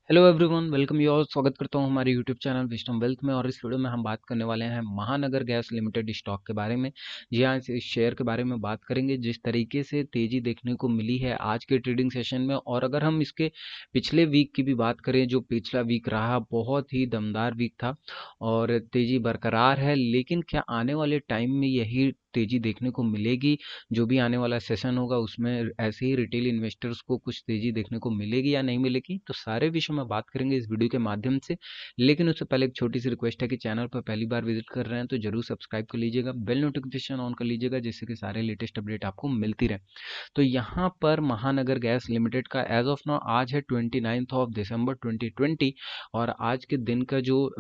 Hello everyone, welcome you all. स्वागत करता हूं हमारे यूट्यूब चैनल विजडम वेल्थ में। और इस वीडियो में हम बात करने वाले हैं महानगर गैस लिमिटेड स्टॉक के बारे में। जी हाँ, इस शेयर के बारे में बात करेंगे। जिस तरीके से तेजी देखने को मिली है आज के ट्रेडिंग सेशन में, और अगर हम इसके पिछले वीक की भी बात करें, जो पिछला वीक रहा बहुत ही दमदार वीक था और तेजी बरकरार है। लेकिन क्या आने वाले टाइम में यही तेजी देखने को मिलेगी? जो भी आने वाला सेशन होगा उसमें ऐसे ही रिटेल इन्वेस्टर्स को कुछ तेजी देखने को मिलेगी या नहीं मिलेगी, तो सारे विषय में बात करेंगे इस वीडियो के माध्यम से। लेकिन उससे पहले एक छोटी सी रिक्वेस्ट है कि चैनल पर पहली बार विजिट कर रहे हैं तो जरूर सब्सक्राइब कर लीजिएगा, बेल नोटिफिकेशन ऑन कर लीजिएगा, जिससे कि सारे लेटेस्ट अपडेट आपको मिलती रहे। तो यहाँ पर महानगर गैस लिमिटेड का एज ऑफ नाउ आज है 29 ऑफ दिसंबर 2020। और आज के दिन का जो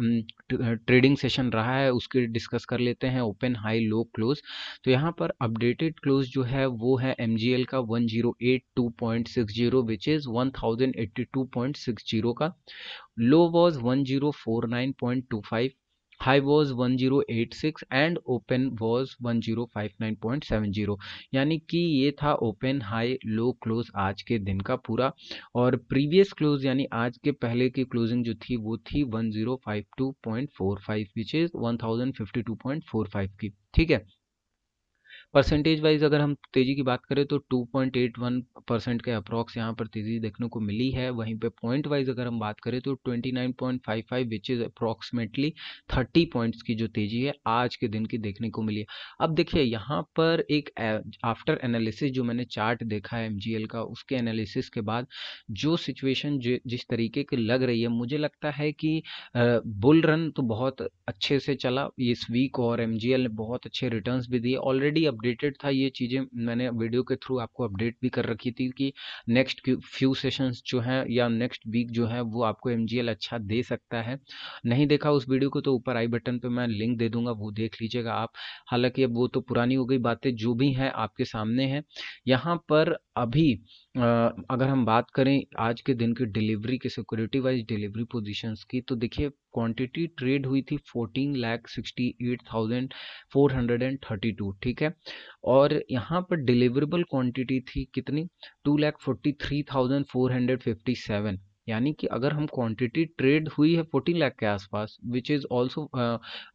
ट्रेडिंग सेशन रहा है उसके डिस्कस कर लेते हैं, ओपन हाई लो क्लोज। तो यहाँ पर अपडेटेड क्लोज जो है वो है MGL का 1082.60, विच इज 1082.60 का। Low was 1049.25, high was 1086 and open was 1059.70। यानी कि ये था ओपन हाई लो क्लोज आज के दिन का पूरा। और प्रीवियस क्लोज यानी आज के पहले की क्लोजिंग जो थी वो थी 1052.45, विच इज 1052.45 की। ठीक है। परसेंटेज वाइज अगर हम तेजी की बात करें तो 2.81% के अप्रॉक्स यहाँ पर तेजी देखने को मिली है। वहीं पे पॉइंट वाइज अगर हम बात करें तो 29.55, विच इज अप्रॉक्सीमेटली 30 पॉइंट्स की जो तेजी है आज के दिन की देखने को मिली है। अब देखिए यहाँ पर एक आफ्टर एनालिसिस जो मैंने चार्ट देखा है MGL का, उसके एनालिसिस के बाद जो सिचुएशन जिस तरीके की लग रही है, मुझे लगता है कि बुल रन तो बहुत अच्छे से चला इस वीक और MGL ने बहुत अच्छे रिटर्न्स भी दिए। ऑलरेडी अपडेटेड था, ये चीज़ें मैंने वीडियो के थ्रू आपको अपडेट भी कर रखी थी कि नेक्स्ट फ्यू सेशंस जो हैं या नेक्स्ट वीक जो है वो आपको MGL अच्छा दे सकता है। नहीं देखा उस वीडियो को तो ऊपर आई बटन पे मैं लिंक दे दूंगा, वो देख लीजिएगा आप। हालांकि अब वो तो पुरानी हो गई बातें, जो भी हैं आपके सामने हैं। यहाँ पर अभी अगर हम बात करें आज के दिन की डिलीवरी की, सिक्योरिटी वाइज डिलीवरी पोजीशंस की, तो देखिए क्वांटिटी ट्रेड हुई थी 14,68,432। ठीक है। और यहाँ पर डिलीवरेबल क्वांटिटी थी कितनी? 2,43,457। यानी कि अगर हम क्वांटिटी ट्रेड हुई है 14 लाख के आसपास, विच इज ऑल्सो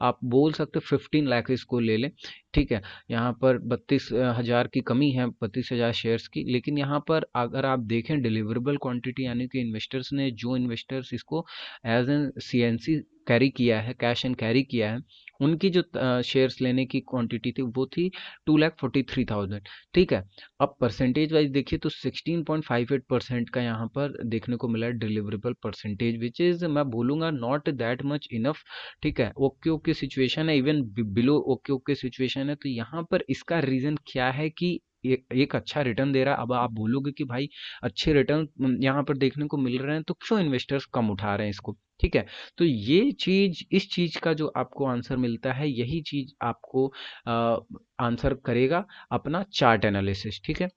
आप बोल सकते 15 लाख इसको ले लें। ठीक है। यहाँ पर 32,000 की कमी है, 32,000 शेयर्स की। लेकिन यहाँ पर अगर आप देखें डिलीवरेबल क्वांटिटी, यानी कि इन्वेस्टर्स ने, जो इन्वेस्टर्स इसको एज एन CNC कैरी किया है, कैश एंड कैरी किया है, उनकी जो शेयर्स लेने की क्वांटिटी थी वो थी 2,43,000। ठीक है। अब परसेंटेज वाइज देखिए तो 16.58% का यहाँ पर देखने को मिला डिलीवरेबल परसेंटेज, विच इज मैं बोलूँगा नॉट दैट मच इनफ। ठीक है। ओके ओके सिचुएशन है, even below okay okay situation है। तो यहाँ पर इसका रीज़न क्या है कि एक अच्छा रिटर्न दे रहा है। अब आप बोलोगे कि भाई अच्छे रिटर्न यहाँ पर देखने को मिल रहे हैं तो क्यों इन्वेस्टर्स कम उठा रहे हैं इसको? ठीक है। तो ये चीज, इस चीज का जो आपको आंसर मिलता है, यही चीज आपको आंसर करेगा अपना चार्ट एनालिसिस। ठीक है।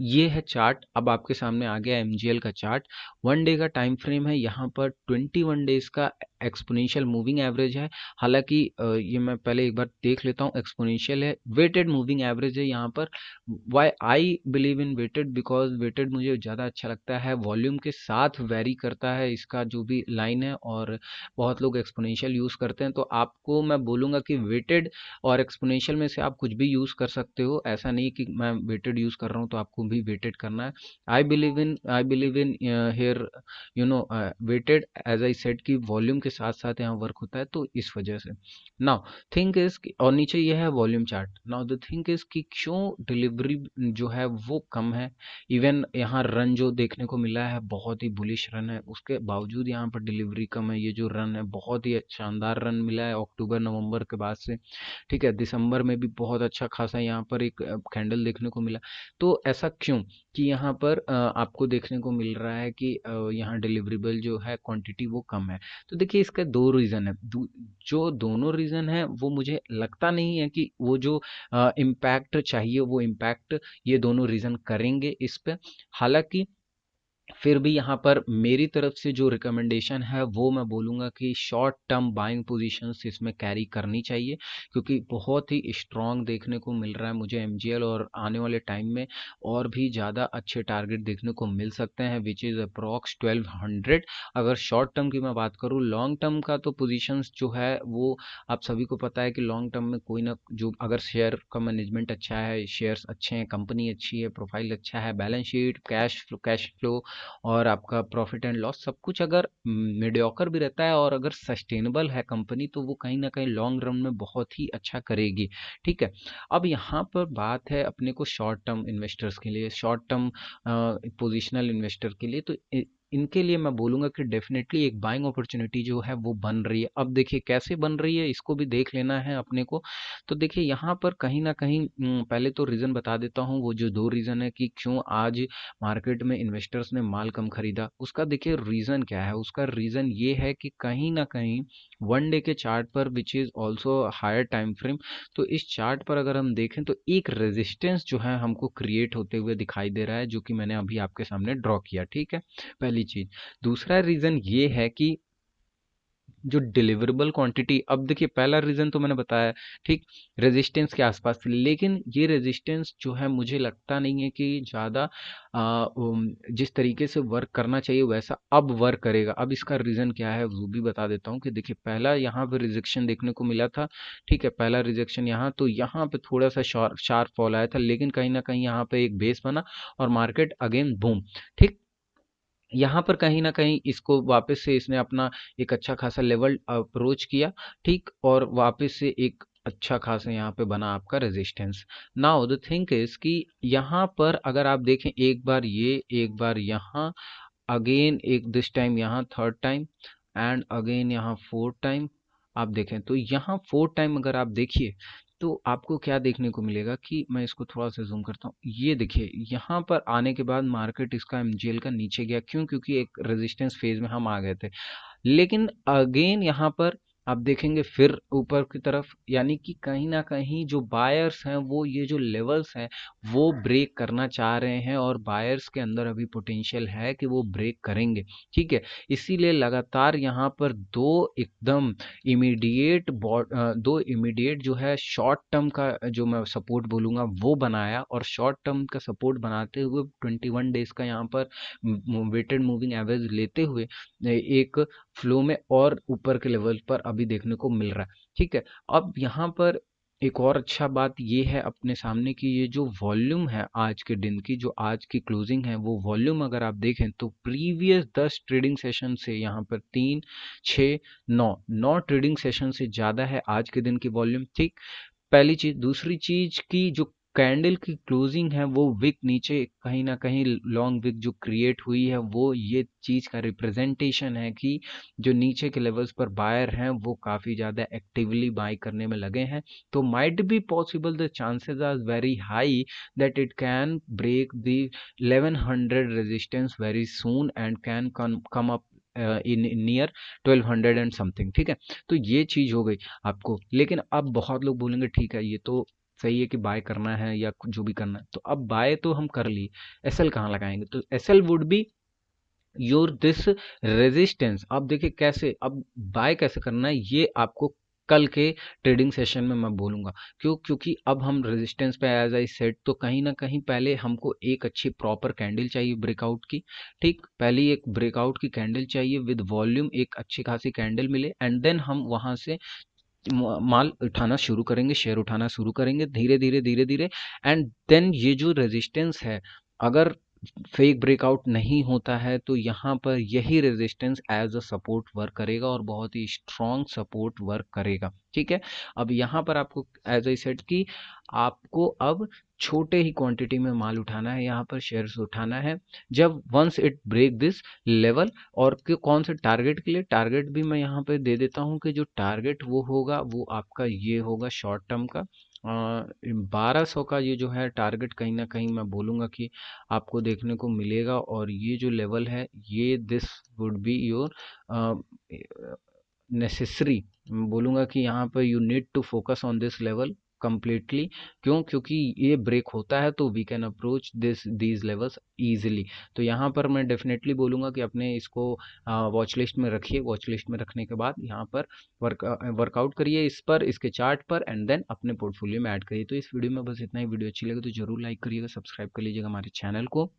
ये है चार्ट, अब आपके सामने आ गया MGL का चार्ट। 1 डे का टाइम फ्रेम है, यहाँ पर 21 डेज का एक्सपोनेंशियल मूविंग एवरेज है। हालांकि ये मैं पहले एक बार देख लेता हूँ, एक्सपोनेंशियल है, वेटेड मूविंग एवरेज है यहाँ पर। Why I believe in weighted, because weighted मुझे ज़्यादा अच्छा लगता है, वॉल्यूम के साथ वेरी करता है इसका जो भी लाइन है। और बहुत लोग एक्सपोनेंशियल यूज़ करते हैं, तो आपको मैं बोलूँगा कि वेटेड और एक्सपोनेंशियल में से आप कुछ भी यूज़ कर सकते हो। ऐसा नहीं कि मैं वेटेड यूज़ कर रहा हूँ तो आपको भी वेटेड करना है। I believe in here weighted, as I said कि वॉल्यूम के साथ साथ यहाँ वर्क होता है, तो इस वजह से। नाउ थिंक इज, और नीचे ये है volume chart. Now the think is कि क्यों डिलीवरी जो है वो कम है। इवन यहाँ रन जो देखने को मिला है बहुत ही बुलिश रन है, उसके बावजूद यहाँ पर डिलीवरी कम है। ये जो रन है बहुत ही शानदार रन मिला है अक्टूबर नवंबर के बाद से। ठीक है। दिसंबर में भी बहुत अच्छा खासा यहाँ पर एक कैंडल देखने को मिला। तो ऐसा क्यों कि यहाँ पर आपको देखने को मिल रहा है कि यहाँ डिलीवरेबल जो है क्वांटिटी वो कम है? तो देखिए इसका दो रीज़न है। जो दोनों रीज़न है वो मुझे लगता नहीं है कि वो जो इम्पैक्ट चाहिए वो इम्पैक्ट ये दोनों रीज़न करेंगे इस पे। हालांकि फिर भी यहाँ पर मेरी तरफ से जो रिकमेंडेशन है वो मैं बोलूँगा कि शॉर्ट टर्म बाइंग पोजीशंस इसमें कैरी करनी चाहिए, क्योंकि बहुत ही स्ट्रॉन्ग देखने को मिल रहा है मुझे एमजीएल, और आने वाले टाइम में और भी ज़्यादा अच्छे टारगेट देखने को मिल सकते हैं, विच इज़ अप्रॉक्स 1200। अगर शॉर्ट टर्म की मैं बात करूँ, लॉन्ग टर्म का तो पोजीशंस जो है वो आप सभी को पता है कि लॉन्ग टर्म में कोई ना जो, अगर शेयर का मैनेजमेंट अच्छा है, शेयर्स अच्छे हैं, कंपनी अच्छी है, प्रोफाइल अच्छा है, बैलेंस शीट, कैश फ्लो और आपका प्रॉफिट एंड लॉस सब कुछ अगर मीडियोकर भी रहता है और अगर सस्टेनेबल है कंपनी, तो वो कहीं ना कहीं लॉन्ग रन में बहुत ही अच्छा करेगी। ठीक है। अब यहाँ पर बात है अपने को शॉर्ट टर्म इन्वेस्टर्स के लिए, शॉर्ट टर्म पोजिशनल इन्वेस्टर के लिए, तो इनके लिए मैं बोलूँगा कि डेफिनेटली एक बाइंग अपॉर्चुनिटी जो है वो बन रही है। अब देखिए कैसे बन रही है, इसको भी देख लेना है अपने को। तो देखिए यहाँ पर कहीं ना कहीं पहले तो रीज़न बता देता हूँ, वो जो दो रीज़न है कि क्यों आज मार्केट में इन्वेस्टर्स ने माल कम खरीदा, उसका देखिए रीज़न क्या है। उसका रीज़न ये है कि कहीं ना कहीं वन डे के चार्ट पर, which is also higher time frame, तो इस चार्ट पर अगर हम देखें तो एक रेजिस्टेंस जो है हमको क्रिएट होते हुए दिखाई दे रहा है, जो कि मैंने अभी आपके सामने ड्रॉ किया। ठीक है, पहली चीज़। दूसरा रीज़न ये है कि जो डिलीवरेबल क्वांटिटी, अब देखिए पहला रीज़न तो मैंने बताया, ठीक, रेजिस्टेंस के आसपास थी, लेकिन ये रेजिस्टेंस जो है मुझे लगता नहीं है कि ज़्यादा जिस तरीके से वर्क करना चाहिए वैसा अब वर्क करेगा। अब इसका रीज़न क्या है वो भी बता देता हूँ कि देखिए पहला यहाँ पे रिजेक्शन देखने को मिला था। ठीक है, पहला रिजेक्शन यहाँ, तो यहाँ पे थोड़ा सा शार्प फॉल आया था, लेकिन कहीं ना कहीं यहाँ पे एक बेस बना और मार्केट अगेन बूम। ठीक, यहाँ पर कहीं न कहीं इसको वापस से इसने अपना एक अच्छा खासा लेवल अप्रोच किया, ठीक, और वापस से एक अच्छा खासा यहाँ पे बना आपका resistance. Now the thing is कि यहाँ पर अगर आप देखें, एक बार ये, एक बार यहाँ, अगेन एक दिस टाइम यहाँ थर्ड टाइम, एंड अगेन यहाँ फोर्थ टाइम। आप देखें तो यहाँ फोर्थ टाइम अगर आप देखिए तो आपको क्या देखने को मिलेगा कि मैं इसको थोड़ा सा जूम करता हूँ, ये देखिए यहाँ पर आने के बाद मार्केट इसका एमजीएल का नीचे गया, क्यों? क्योंकि एक रेजिस्टेंस फेज में हम आ गए थे। लेकिन अगेन यहाँ पर आप देखेंगे फिर ऊपर की तरफ, यानी कि कहीं ना कहीं जो बायर्स हैं वो ये जो लेवल्स हैं वो ब्रेक करना चाह रहे हैं, और बायर्स के अंदर अभी पोटेंशियल है कि वो ब्रेक करेंगे। ठीक है, इसीलिए लगातार यहाँ पर एकदम दो इमीडिएट जो है शॉर्ट टर्म का जो मैं सपोर्ट बोलूँगा वो बनाया, और शॉर्ट टर्म का सपोर्ट बनाते हुए 21 डेज का यहाँ पर वेटेड मूविंग एवरेज लेते हुए एक फ्लो में और ऊपर के लेवल पर अभी देखने को मिल रहा है। ठीक है, अब यहाँ पर एक और अच्छा बात ये है अपने सामने कि ये जो वॉल्यूम है आज के दिन की, जो आज की क्लोजिंग है, वो वॉल्यूम अगर आप देखें तो प्रीवियस 10 ट्रेडिंग सेशन से यहाँ पर 3, 6, 9 ट्रेडिंग सेशन से ज़्यादा है आज के दिन की वॉल्यूम। ठीक, पहली चीज। दूसरी चीज की जो कैंडल की क्लोजिंग है वो विक नीचे, कहीं ना कहीं लॉन्ग विक जो क्रिएट हुई है वो ये चीज का रिप्रेजेंटेशन है कि जो नीचे के लेवल्स पर बायर हैं वो काफी ज्यादा एक्टिवली बाय करने में लगे हैं। तो might be possible, the chances are very high that it can break the 1100 resistance very soon and can come up in near 1200 and something. ठीक है, तो ये चीज हो गई आपको। लेकिन अब बहुत लोग बोलेंगे ठीक है ये तो सही है कि बाय करना है या जो भी करना है, तो अब बाय तो हम कर लिए, एसएल कहाँ लगाएंगे? तो SL would be your this resistance. अब देखिए कैसे, अब बाय कैसे करना है ये आपको कल के ट्रेडिंग सेशन में मैं बोलूंगा। क्यों? क्योंकि अब हम रेजिस्टेंस पे एज आई सेट, तो कहीं ना कहीं पहले हमको एक अच्छी प्रॉपर कैंडल चाहिए ब्रेकआउट की। ठीक, पहली एक ब्रेकआउट की कैंडल चाहिए विद वॉल्यूम, एक अच्छी खासी कैंडल मिले, एंड देन हम वहां से माल उठाना शुरू करेंगे, शेयर उठाना शुरू करेंगे धीरे धीरे धीरे धीरे। एंड देन ये जो रेजिस्टेंस है, अगर फेक ब्रेकआउट नहीं होता है तो यहाँ पर यही resistance as a support work करेगा, और बहुत ही स्ट्रॉन्ग सपोर्ट वर्क करेगा। ठीक है, अब यहाँ पर आपको एज आई सेड कि आपको अब छोटे ही क्वांटिटी में माल उठाना है, यहाँ पर शेयर्स उठाना है जब once it break this level. और कौन से टारगेट के लिए? टारगेट भी मैं यहाँ पे दे देता हूँ कि जो टारगेट वो होगा वो आपका ये होगा शॉर्ट टर्म का 1200 का, ये जो है टारगेट कहीं ना कहीं मैं बोलूँगा कि आपको देखने को मिलेगा। और ये जो लेवल है ये this would be your necessary, बोलूँगा कि यहाँ पर you need to focus on this level. Completely. क्यों? क्योंकि ये ब्रेक होता है तो we can approach these levels easily. तो यहाँ पर मैं डेफिनेटली बोलूँगा कि अपने इसको वॉच लिस्ट में रखिए। वॉच लिस्ट में रखने के बाद यहाँ पर वर्कआउट करिए इस पर, इसके चार्ट पर, एंड देन अपने पोर्टफोलियो में ऐड करिए। तो इस वीडियो में बस इतना ही। वीडियो अच्छी लगे तो जरूर लाइक करिएगा, सब्सक्राइब कर लीजिएगा हमारे चैनल को।